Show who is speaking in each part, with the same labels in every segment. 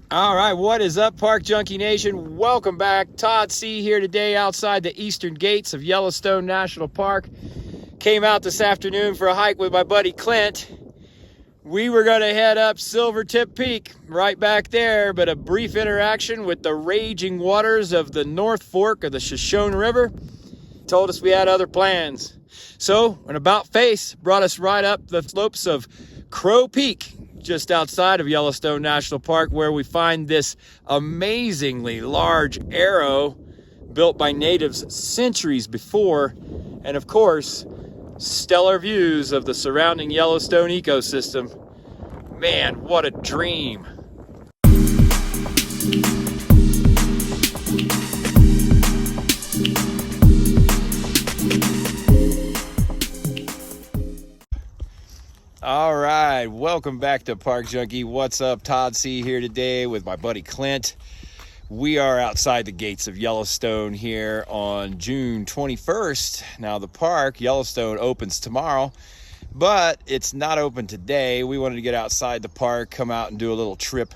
Speaker 1: All right, what is up, Park Junkie Nation? Welcome back. Todd C. here today outside the eastern gates of Yellowstone National Park. Came out this afternoon for a hike with my buddy Clint. We were going to head up Silvertip Peak, right back there, but a brief interaction with the raging waters of the North Fork of the Shoshone River told us we had other plans. So, an about face brought us right up the slopes of Crow Peak, just outside of Yellowstone National Park, where we find this amazingly large arrow built by natives centuries before, and of course, stellar views of the surrounding Yellowstone ecosystem. Man, what a dream. All right, welcome back to Park Junkie. What's up? Todd C. here today with my buddy Clint. We are outside the gates of Yellowstone here on June 21st. Now the park, Yellowstone, opens tomorrow, but it's not open today. We wanted to get outside the park, come out and do a little trip.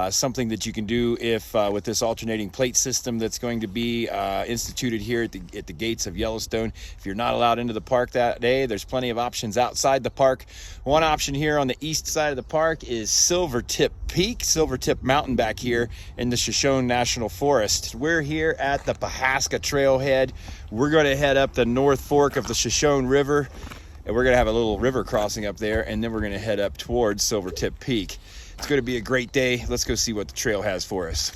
Speaker 1: Something that you can do if with this alternating plate system that's going to be instituted here at the gates of Yellowstone. If you're not allowed into the park that day, there's plenty of options outside the park. One option here on the east side of the park is Silvertip Peak, Silvertip Mountain back here in the Shoshone National Forest. We're here at the Pahaska Trailhead. We're going to head up the North Fork of the Shoshone River, and we're going to have a little river crossing up there, and then we're going to head up towards Silvertip Peak. It's going to be a great day. Let's go see what the trail has for us.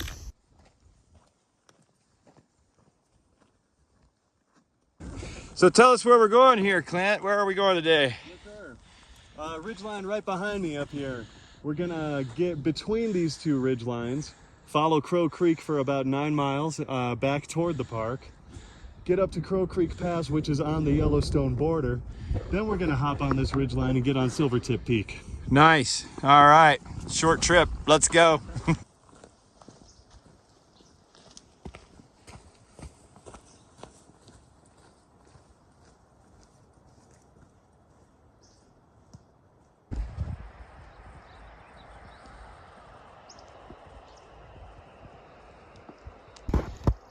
Speaker 1: So tell us where we're going here, Clint. Where are we going today?
Speaker 2: Yes, sir. Ridgeline right behind me up here. We're going to get between these two ridge lines, follow Crow Creek for about 9 miles back toward the park, get up to Crow Creek Pass, which is on the Yellowstone border. Then we're going to hop on this ridge line and get on Silvertip Peak.
Speaker 1: Nice. All right. Short trip. Let's go.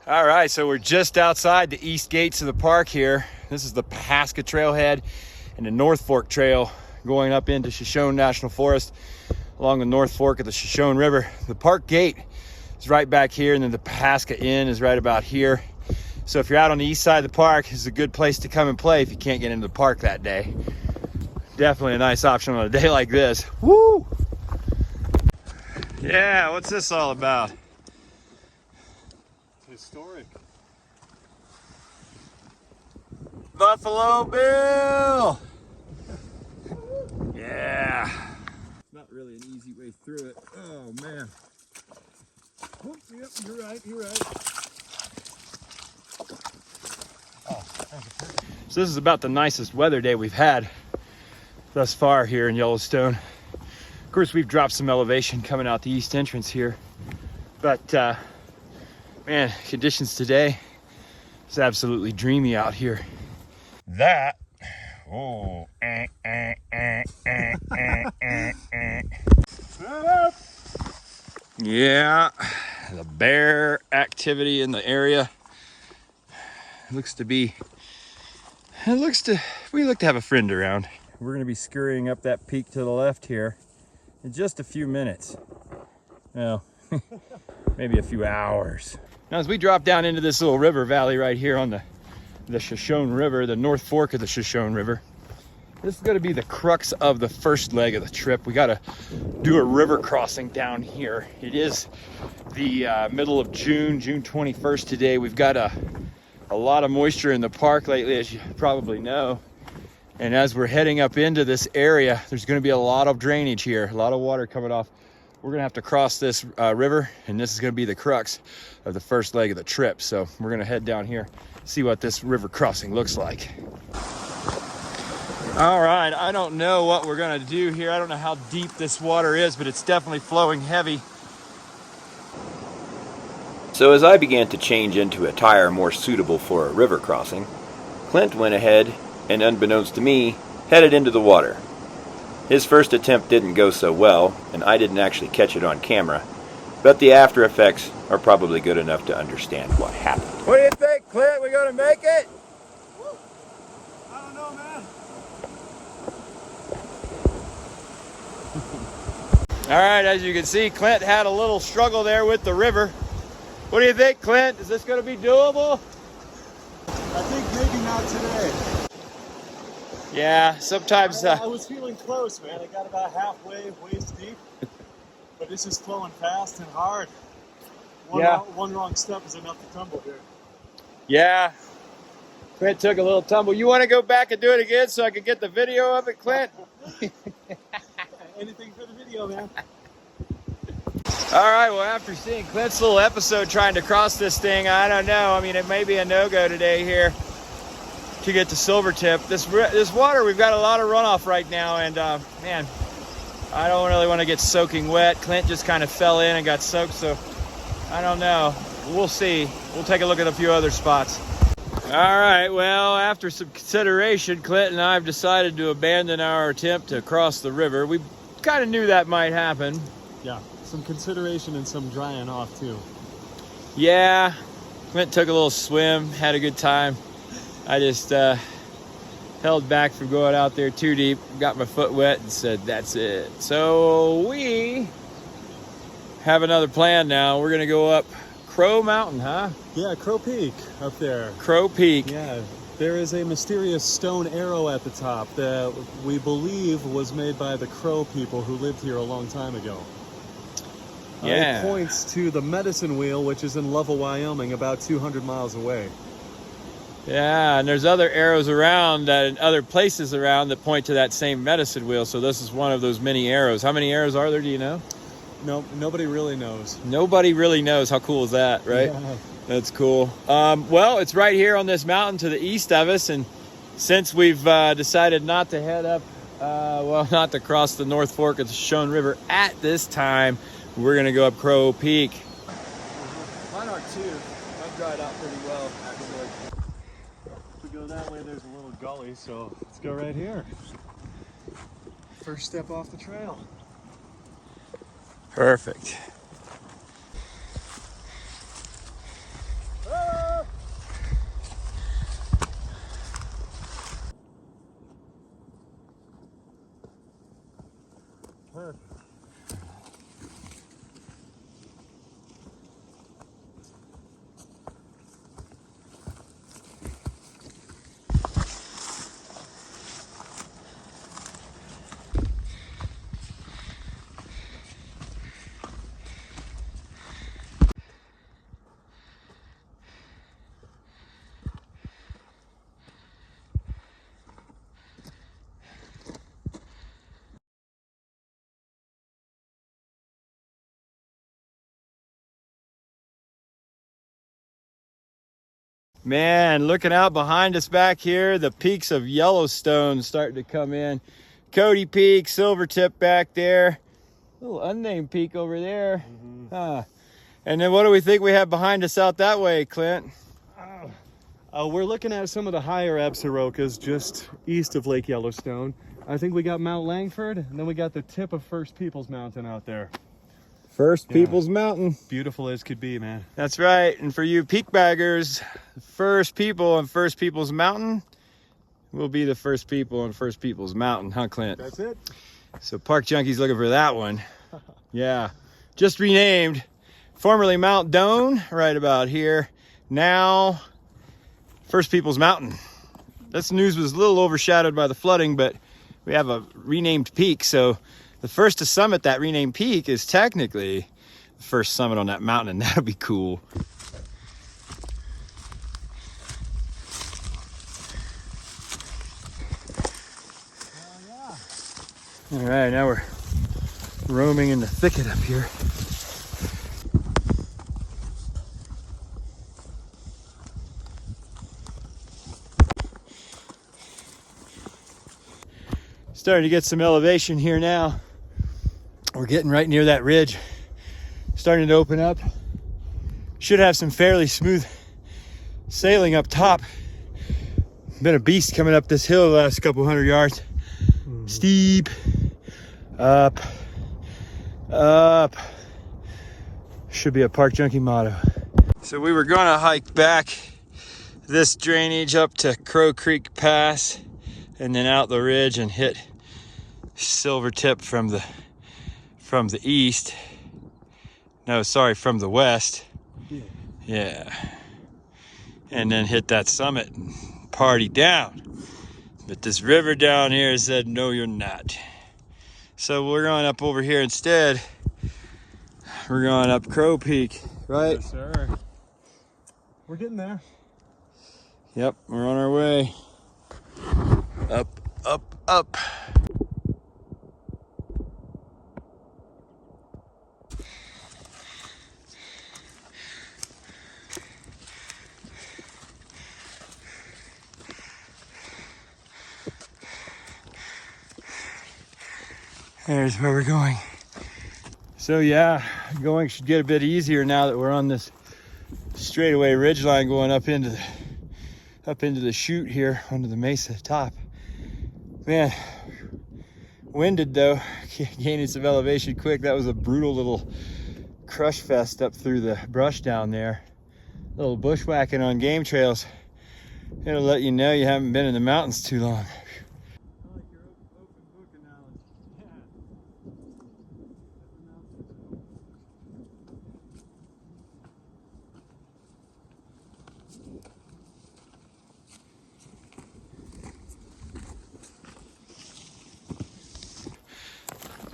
Speaker 1: All right, so we're just outside the east gates of the park here. This is the Pahaska Trailhead and the North Fork Trail going up into Shoshone National Forest along the North Fork of the Shoshone River. The park gate is right back here, and then the Pahaska Inn is right about here. So if you're out on the east side of the park, it's a good place to come and play if you can't get into the park that day. Definitely a nice option on a day like this. Woo! Yeah, what's this all about?
Speaker 2: Historic.
Speaker 1: Buffalo Bill! Yeah.
Speaker 2: Not really an easy way through it. Oh, man. Oops, yep, you're right, you're right.
Speaker 1: So this is about the nicest weather day we've had thus far here in Yellowstone. Of course, we've dropped some elevation coming out the east entrance here, but man, conditions today is absolutely dreamy out here. That, oh, yeah, the bear activity in the area looks to be, we look to have a friend around. We're going to be scurrying up that peak to the left here in just a few minutes. Well, maybe a few hours. Now, as we drop down into this little river valley right here on the Shoshone River, the North Fork of the Shoshone River, this is going to be the crux of the first leg of the trip. We got to do a river crossing down here. It is the middle of June, June 21st today. We've got a lot of moisture in the park lately, as you probably know. And as we're heading up into this area, there's going to be a lot of drainage here, a lot of water coming off. We're going to have to cross this river, and this is going to be the crux of the first leg of the trip. So we're going to head down here, see what this river crossing looks like. All right, I don't know what we're going to do here. I don't know how deep this water is, but it's definitely flowing heavy.
Speaker 3: So as I began to change into attire more suitable for a river crossing, Clint went ahead and, unbeknownst to me, headed into the water. His first attempt didn't go so well, and I didn't actually catch it on camera, but the after effects are probably good enough to understand what happened. What do you think, Clint? We gonna make it?
Speaker 2: I don't know, man.
Speaker 1: All right, as you can see, Clint had a little struggle there with the river. What do you think, Clint? Is this going to be doable?
Speaker 2: I think maybe not today.
Speaker 1: Yeah, sometimes.
Speaker 2: I was feeling close, man. I got about halfway, waist deep. But this is flowing fast and hard. One wrong step is enough to tumble here.
Speaker 1: Yeah. Clint took a little tumble. You want to go back and do it again so I can get the video of it, Clint?
Speaker 2: Anything for the video, man.
Speaker 1: All right, well, after seeing Clint's little episode trying to cross this thing, I don't know. I mean, it may be a no-go today here to get to Silvertip. This water, we've got a lot of runoff right now, and man, I don't really want to get soaking wet. Clint just kind of fell in and got soaked, so I don't know. We'll see. We'll take a look at a few other spots. All right, well, after some consideration, Clint and I have decided to abandon our attempt to cross the river. We kind of knew that might happen.
Speaker 2: Yeah, some consideration and some drying off too.
Speaker 1: Yeah, Clint took a little swim, had a good time. I just held back from going out there too deep, got my foot wet and said, that's it. So we have another plan now. We're gonna go up Crow Mountain, huh?
Speaker 2: Yeah, Crow Peak up there.
Speaker 1: Crow Peak.
Speaker 2: Yeah, there is a mysterious stone arrow at the top that we believe was made by the Crow people who lived here a long time ago.
Speaker 1: Yeah.
Speaker 2: It points to the Medicine Wheel, which is in Lovell, Wyoming, about 200 miles away.
Speaker 1: Yeah, and there's other arrows around in other places around that point to that same medicine wheel. So this is one of those many arrows. How many arrows are there, do you know?
Speaker 2: No, nobody really knows.
Speaker 1: Nobody really knows. How cool is that, right?
Speaker 2: Yeah.
Speaker 1: That's cool. Well, it's right here on this mountain to the east of us, and since we've decided not to head up, not to cross the North Fork of the Shoshone River at this time, we're gonna go up Crow Peak.
Speaker 2: Mine are too. I've dried out pretty well, actually. If we go that way, there's a little gully, so let's go right here. First step off the trail.
Speaker 1: Perfect.
Speaker 2: Perfect.
Speaker 1: Man, looking out behind us back here, the peaks of Yellowstone starting to come in. Cody Peak, Silvertip back there. Little unnamed peak over there. Huh. And then what do we think we have behind us out that way, Clint?
Speaker 2: We're looking at some of the higher Absarokas just east of Lake Yellowstone. I think we got Mount Langford, and then we got the tip of First Peoples Mountain out there.
Speaker 1: First Peoples Mountain.
Speaker 2: Beautiful as could be, man.
Speaker 1: That's right. And for you peak baggers, First People on First Peoples Mountain will be the first people on First Peoples Mountain, huh, Clint?
Speaker 2: That's it.
Speaker 1: So Park Junkie's looking for that one. Yeah. Just renamed. Formerly Mount Doan, right about here. Now, First Peoples Mountain. This news was a little overshadowed by the flooding, but we have a renamed peak. So the first to summit that renamed peak is technically the first summit on that mountain, and that'll be cool. All right, now we're roaming in the thicket up here. Starting to get some elevation here now. We're getting right near that ridge. Starting to open up. Should have some fairly smooth sailing up top. Been a beast coming up this hill the last couple hundred yards. Steep, up, Should be a Park Junkie motto. So we were gonna hike back this drainage up to Crow Creek Pass and then out the ridge and hit Silvertip from the east. No, sorry, from the west. Yeah. And then hit that summit and party down. But this river down here said, no, you're not. So we're going up over here instead. We're going up Crow Peak, right?
Speaker 2: Yes, sir. We're getting there.
Speaker 1: Yep, we're on our way. Up, up, up. There's where we're going. So yeah, going should get a bit easier now that we're on this straightaway ridgeline going up into the chute here onto the mesa top. Man, winded though, gaining some elevation quick. That was a brutal little crush fest up through the brush down there. A little bushwhacking on game trails. It'll let you know you haven't been in the mountains too long.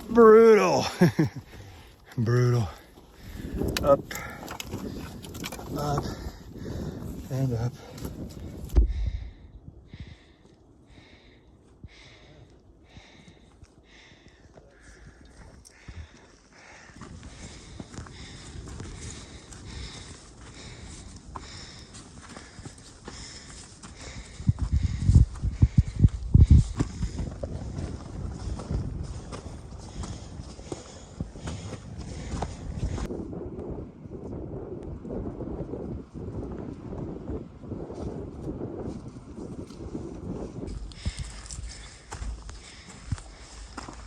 Speaker 1: Brutal. Brutal. Up, up, and up.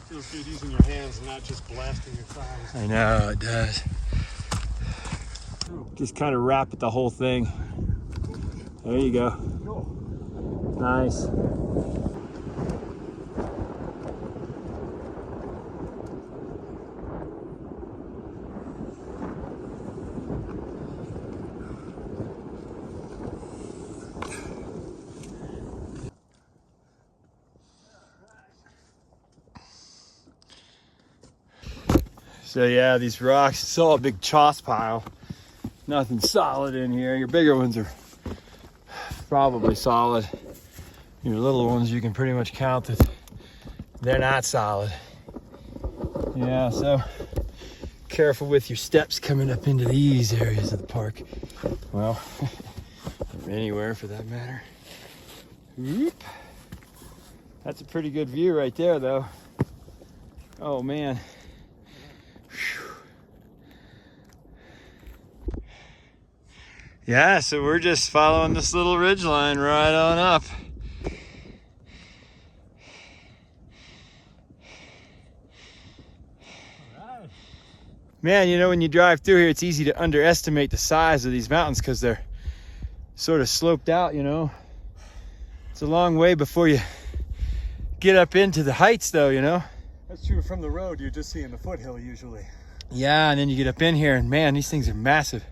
Speaker 2: Feels good using your hands and not just blasting your thighs.
Speaker 1: I know, it does. Just kind of wrap it the whole thing. There you go. Nice. So yeah, these rocks, it's all a big choss pile. Nothing solid in here. Your bigger ones are probably solid. Your little ones, you can pretty much count that they're not solid. Yeah, so careful with your steps coming up into these areas of the park. Well, or anywhere for that matter. Whoop. That's a pretty good view right there though. Oh man. Yeah, so we're just following this little ridge line right on up.
Speaker 2: Alright.
Speaker 1: Man, you know, when you drive through here, it's easy to underestimate the size of these mountains because they're sort of sloped out, you know. It's a long way before you get up into the heights though, you know.
Speaker 2: That's true. From the road, you're just seeing the foothill usually.
Speaker 1: Yeah, and then you get up in here and man, these things are massive.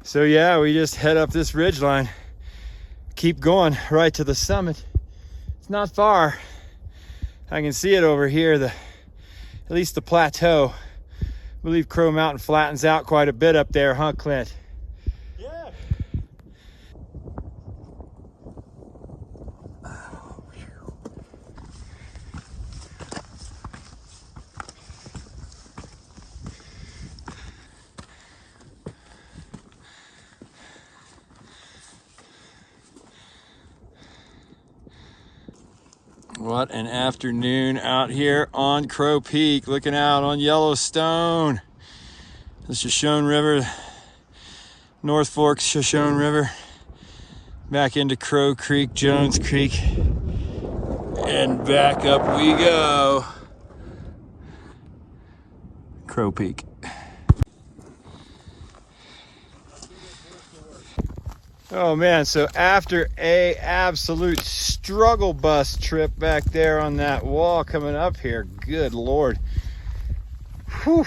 Speaker 1: So yeah, we just head up this ridge line, keep going right to the summit. It's not far. I can see it over here, at least the plateau. I believe Crow Mountain flattens out quite a bit up there, huh, Clint?
Speaker 2: Yeah.
Speaker 1: What an afternoon out here on Crow Peak, looking out on Yellowstone. The Shoshone River, North Fork Shoshone River, back into Crow Creek, Jones Creek, and back up we go. Crow Peak. Oh man, so after a absolute struggle bus trip back there on that wall coming up here, good Lord. Whew.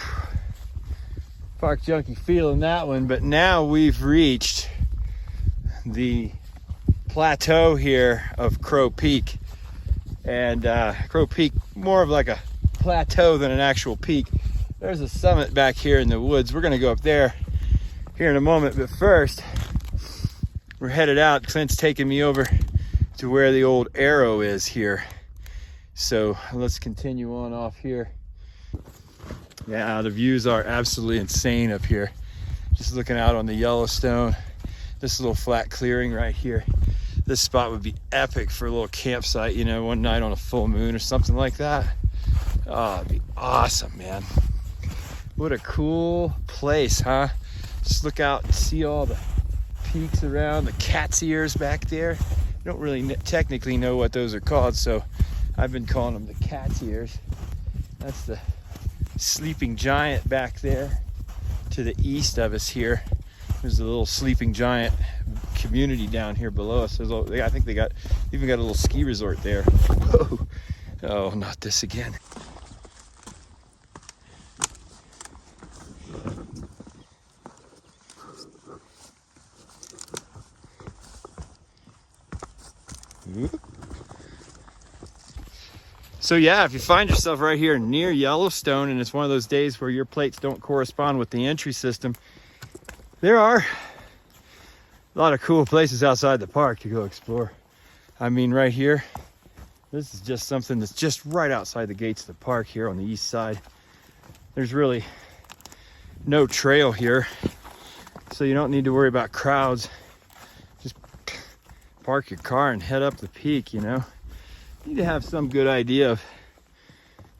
Speaker 1: Park Junkie feeling that one, but now we've reached the plateau here of Crow Peak. And Crow Peak, more of like a plateau than an actual peak. There's a summit back here in the woods. We're gonna go up there here in a moment, but first, we're headed out. Clint's taking me over to where the old arrow is here. So let's continue on off here. Yeah, the views are absolutely insane up here. Just looking out on the Yellowstone. This little flat clearing right here. This spot would be epic for a little campsite, you know, one night on a full moon or something like that. Oh, it'd be awesome, man. What a cool place, huh? Just look out and see all the peaks around, the cat's ears back there. I don't really technically know what those are called, so I've been calling them the cat's ears. That's the sleeping giant back there to the east of us here. There's a little sleeping giant community down here below us. I think they even got a little ski resort there. Whoa. Oh, not this again. So yeah, if you find yourself right here near Yellowstone and it's one of those days where your plates don't correspond with the entry system, there are a lot of cool places outside the park to go explore. I mean, right here, this is just something that's just right outside the gates of the park here on the east side. There's really no trail here, so you don't need to worry about crowds. Just park your car and head up the peak, you know. You need to have some good idea of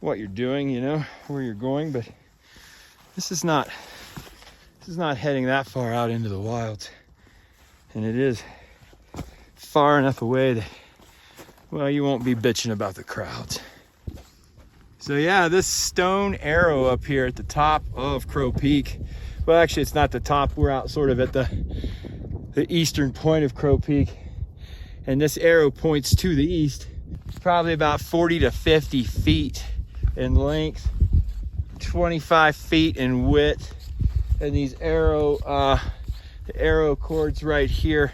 Speaker 1: what you're doing, you know, where you're going, but this is not heading that far out into the wilds. And it is far enough away that, well, you won't be bitching about the crowds. So yeah, this stone arrow up here at the top of Crow Peak, well, actually it's not the top, we're out sort of at the eastern point of Crow Peak, and this arrow points to the east. It's probably about 40 to 50 feet in length, 25 feet in width, and these the arrow cords right here,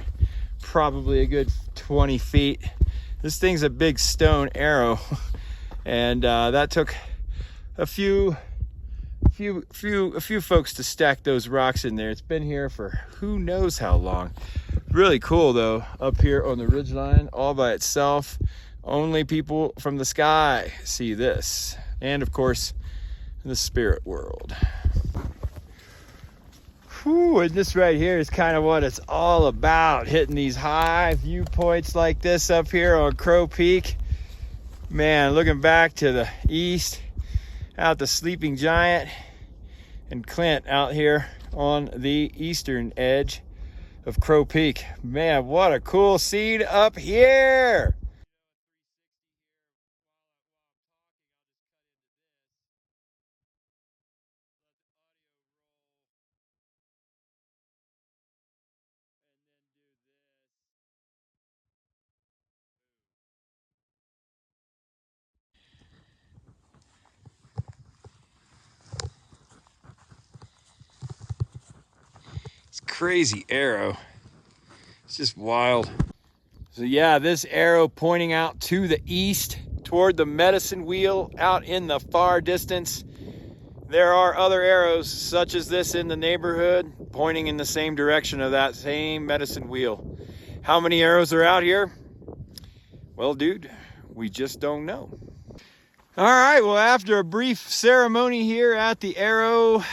Speaker 1: probably a good 20 feet. This thing's a big stone arrow, and that took a few folks to stack those rocks in there. It's been here for who knows how long. Really cool though, up here on the ridgeline, all by itself. Only people from the sky see this, and of course, the spirit world. Whew, and this right here is kind of what it's all about, hitting these high viewpoints like this up here on Crow Peak. Man, looking back to the east, out the sleeping giant, and Clint out here on the eastern edge of Crow Peak. Man, what a cool scene up here! It's crazy arrow. It's just wild. So yeah, this arrow pointing out to the east toward the medicine wheel out in the far distance. There are other arrows such as this in the neighborhood pointing in the same direction of that same medicine wheel. How many arrows are out here? Well, dude, we just don't know. All right, well, after a brief ceremony here at the arrow,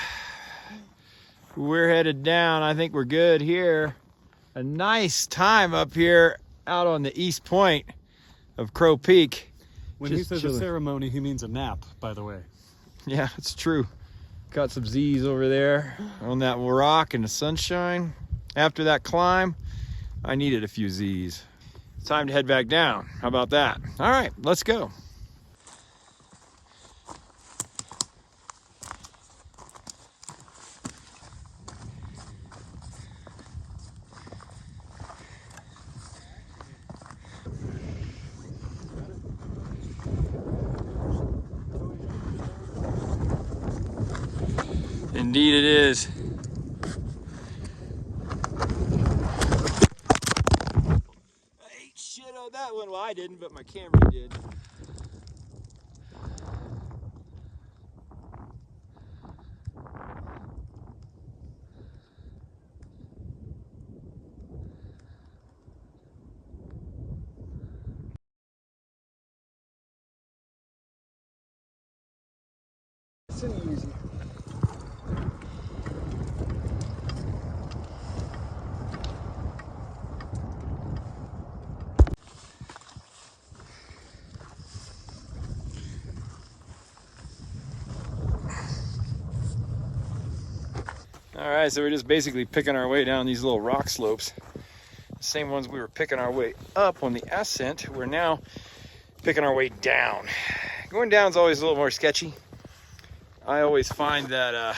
Speaker 1: we're headed down. I think we're good here. A nice time up here out on the east point of Crow Peak.
Speaker 2: When he
Speaker 1: Just
Speaker 2: says
Speaker 1: chilling.
Speaker 2: a ceremony, he means a nap, by the way.
Speaker 1: Yeah, it's true. Got some Z's over there on that rock in the sunshine. After that climb, I needed a few Z's. It's time to head back down. How about that? All right, let's go. Indeed it is. I ate shit on that one. Well, I didn't, but my camera did.
Speaker 2: It's an easy.
Speaker 1: All right, so we're just basically picking our way down these little rock slopes. The same ones we were picking our way up on the ascent, we're now picking our way down. Going down is always a little more sketchy. I always find that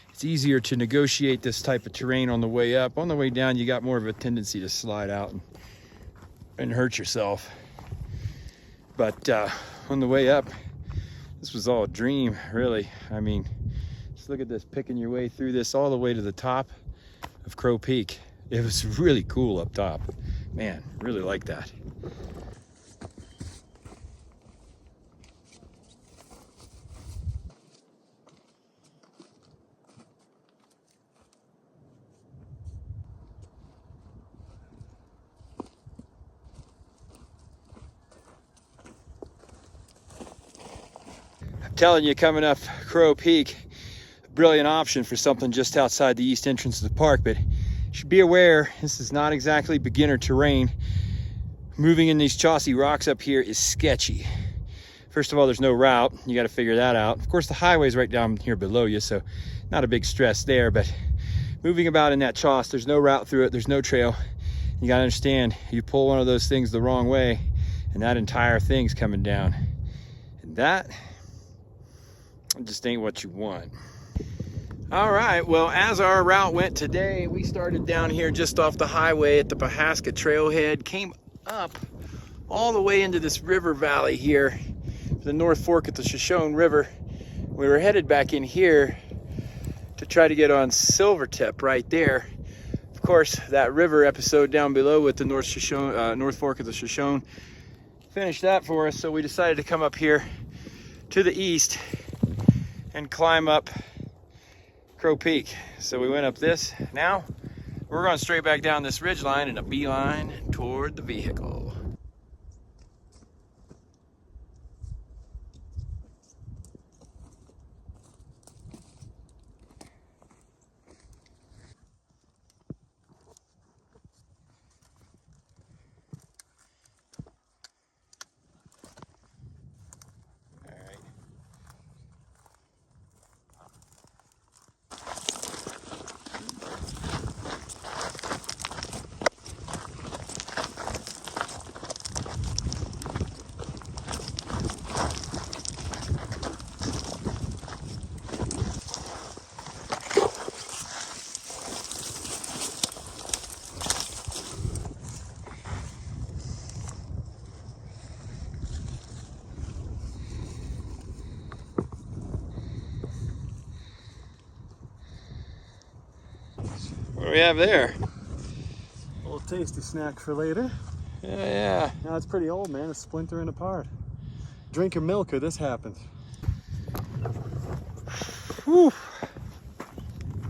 Speaker 1: it's easier to negotiate this type of terrain on the way up. On the way down, you got more of a tendency to slide out and hurt yourself. But on the way up, this was all a dream, really. I mean, just look at this, picking your way through this all the way to the top of Crow Peak. It was really cool up top. Man, really like that. I'm telling you, coming up Crow Peak, a brilliant option for something just outside the east entrance of the park, but you should be aware, this is not exactly beginner terrain. Moving in these chossy rocks up here is sketchy. First of all, there's no route. You got to figure that out. Of course, the highway's right down here below you, so not a big stress there, but moving about in that choss, there's no route through it, there's no trail. You got to understand, you pull one of those things the wrong way, and that entire thing's coming down. And that just ain't what you want. All right, well, as our route went today, we started down here just off the highway at the Pahaska trailhead, came up all the way into this river valley here, the North Fork of the Shoshone River. We were headed back in here to try to get on Silvertip right there. Of course, that river episode down below with the North Fork of the Shoshone finished that for us, so we decided to come up here to the east and climb up Crow Peak. So we went up this. Now we're going straight back down this ridge line in a beeline toward the vehicle. What do we have there?
Speaker 2: A little tasty snack for later.
Speaker 1: Yeah.
Speaker 2: Now it's pretty old, man. It's splintering apart. Drink your milk or this happens.
Speaker 1: Whew.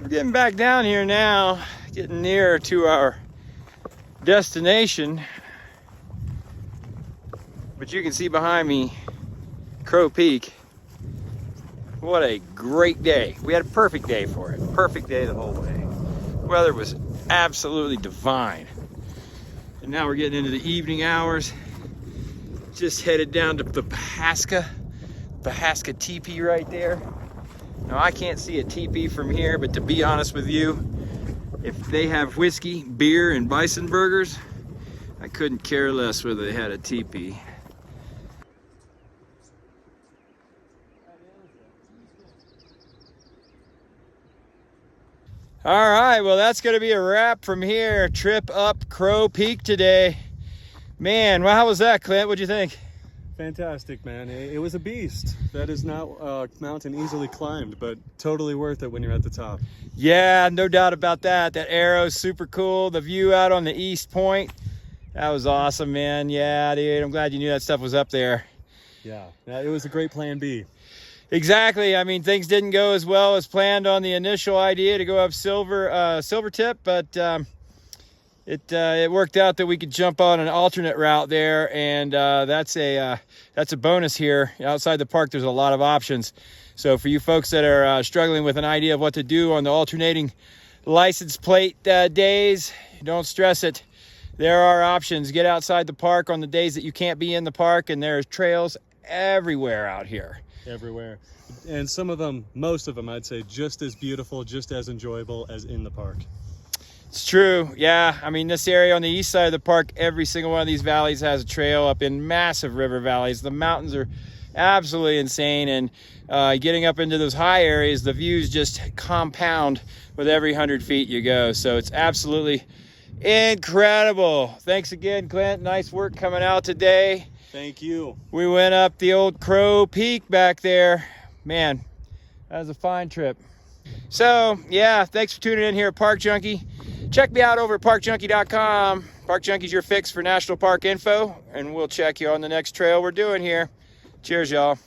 Speaker 1: We're getting back down here now, getting nearer to our destination. But you can see behind me Crow Peak. What a great day. We had a perfect day for it. Perfect day the whole way. Weather was absolutely divine. And now we're getting into the evening hours. Just headed down to the Pahaska teepee right there. Now I can't see a teepee from here, but to be honest with you, if they have whiskey, beer, and bison burgers, I couldn't care less whether they had a teepee. All right, well, that's going to be a wrap from here. Trip up Crow Peak today. Man, well, how was that, Clint? What'd you think?
Speaker 2: Fantastic, man. It was a beast. That is not a mountain easily climbed, but totally worth it when you're at the top.
Speaker 1: Yeah, no doubt about that. That arrow's super cool. The view out on the east point, that was awesome, man. Yeah, dude, I'm glad you knew that stuff was up there.
Speaker 2: Yeah, it was a great plan B.
Speaker 1: Exactly. I mean, things didn't go as well as planned on the initial idea to go up Silvertip, but it worked out that we could jump on an alternate route there, and that's a bonus here. Outside the park, there's a lot of options. So for you folks that are struggling with an idea of what to do on the alternating license plate days, don't stress it. There are options. Get outside the park on the days that you can't be in the park, and there's trails everywhere out here.
Speaker 2: Everywhere. And some of them, most of them, I'd say just as beautiful, just as enjoyable as in the park.
Speaker 1: It's true. Yeah. I mean, this area on the east side of the park, every single one of these valleys has a trail up in massive river valleys. The mountains are absolutely insane. And getting up into those high areas, the views just compound with every 100 feet you go. So it's absolutely incredible. Thanks again, Clint. Nice work coming out today.
Speaker 2: Thank you.
Speaker 1: We went up the old Crow Peak back there. Man, that was a fine trip. So, yeah, thanks for tuning in here at Park Junkie. Check me out over at parkjunkie.com. Park Junkie's your fix for national park info, and we'll check you on the next trail we're doing here. Cheers, y'all.